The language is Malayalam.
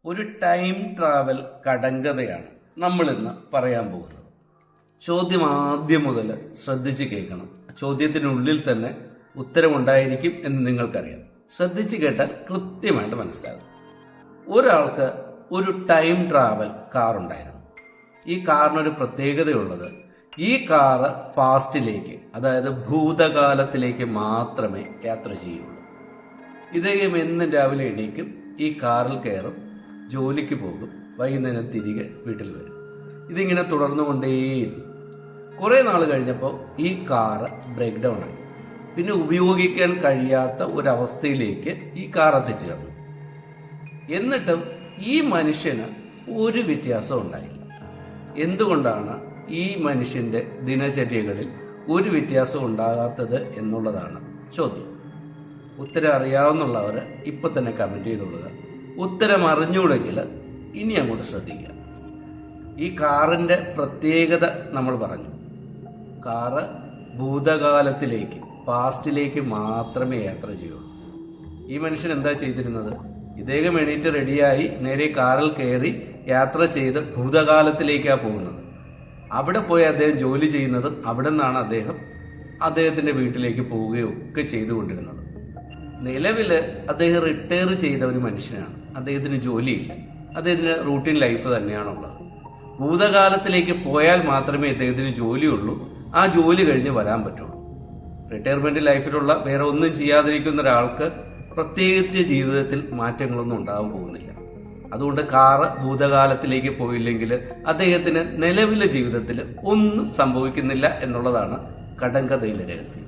ഒരു ടൈം ട്രാവൽ കടങ്കഥയാണ് നമ്മൾ ഇന്ന് പറയാൻ പോകുന്നത്. ചോദ്യം ആദ്യം മുതൽ ശ്രദ്ധിച്ച് കേൾക്കണം. ചോദ്യത്തിനുള്ളിൽ തന്നെ ഉത്തരമുണ്ടായിരിക്കും എന്ന് നിങ്ങൾക്കറിയാം. ശ്രദ്ധിച്ച് കേട്ടാൽ കൃത്യമായിട്ട് മനസ്സിലാകും. ഒരാൾക്ക് ഒരു ടൈം ട്രാവൽ കാർ ഉണ്ടായിരുന്നു. ഈ കാറിനൊരു പ്രത്യേകതയുള്ളത്, ഈ കാറ് പാസ്റ്റിലേക്ക്, അതായത് ഭൂതകാലത്തിലേക്ക് മാത്രമേ യാത്ര ചെയ്യുള്ളൂ. ഇദ്ദേഹം എന്നും രാവിലെ എണീക്കും, ഈ കാറിൽ കയറും, ജോലിക്ക് പോകും, വൈകുന്നേരം തിരികെ വീട്ടിൽ വരും. ഇതിങ്ങനെ തുടർന്നുകൊണ്ടേയിരുന്നു. കുറേ നാൾ കഴിഞ്ഞപ്പോൾ ഈ കാറ് ബ്രേക്ക് ഡൗൺ ആയി. പിന്നെ ഉപയോഗിക്കാൻ കഴിയാത്ത ഒരവസ്ഥയിലേക്ക് ഈ കാർ എത്തിച്ചേർന്നു. എന്നിട്ടും ഈ മനുഷ്യന് ഒരു വ്യത്യാസം ഉണ്ടായില്ല. എന്തുകൊണ്ടാണ് ഈ മനുഷ്യന്റെ ദിനചര്യകളിൽ ഒരു വ്യത്യാസം ഉണ്ടാകാത്തത് എന്നുള്ളതാണ് ചോദ്യം. ഉത്തരം അറിയാവുന്നുള്ളവർ ഇപ്പൊ തന്നെ കമന്റ് ചെയ്തുകൊള്ളുക. ഉത്തരം അറിഞ്ഞൂടെങ്കിൽ ഇനി അങ്ങോട്ട് ശ്രദ്ധിക്കുക. ഈ കാറിന്റെ പ്രത്യേകത നമ്മൾ പറഞ്ഞു. കാറ് ഭൂതകാലത്തിലേക്ക്, പാസ്റ്റിലേക്ക് മാത്രമേ യാത്ര ചെയ്യുള്ളൂ. ഈ മനുഷ്യൻ എന്താ ചെയ്തിരുന്നത്? ഇദ്ദേഹം എണീറ്റ് റെഡിയായി നേരെ കാറിൽ കയറി യാത്ര ചെയ്ത് ഭൂതകാലത്തിലേക്കാണ് പോകുന്നത്. അവിടെ പോയി അദ്ദേഹം ജോലി ചെയ്യുന്നതും അവിടെ നിന്നാണ് അദ്ദേഹത്തിന്റെ വീട്ടിലേക്ക് പോവുകയൊക്കെ ചെയ്തുകൊണ്ടിരുന്നത്. നിലവിൽ അദ്ദേഹം റിട്ടയർ ചെയ്ത ഒരു മനുഷ്യനാണ്. അദ്ദേഹത്തിന് ജോലിയില്ല. അദ്ദേഹത്തിന് റൂട്ടീൻ ലൈഫ് തന്നെയാണുള്ളത്. ഭൂതകാലത്തിലേക്ക് പോയാൽ മാത്രമേ അദ്ദേഹത്തിന് ജോലിയുള്ളൂ. ആ ജോലി കഴിഞ്ഞ് വരാൻ പറ്റുള്ളൂ. റിട്ടയർമെന്റ് ലൈഫിലുള്ള വേറെ ഒന്നും ചെയ്യാതിരിക്കുന്ന ഒരാൾക്ക് പ്രത്യേകിച്ച് ജീവിതത്തിൽ മാറ്റങ്ങളൊന്നും ഉണ്ടാകാൻ പോകുന്നില്ല. അതുകൊണ്ട് കാറ് ഭൂതകാലത്തിലേക്ക് പോയില്ലെങ്കിൽ അദ്ദേഹത്തിന് നിലവിലെ ജീവിതത്തിൽ ഒന്നും സംഭവിക്കുന്നില്ല എന്നുള്ളതാണ് കടങ്കഥയിലെ രഹസ്യം.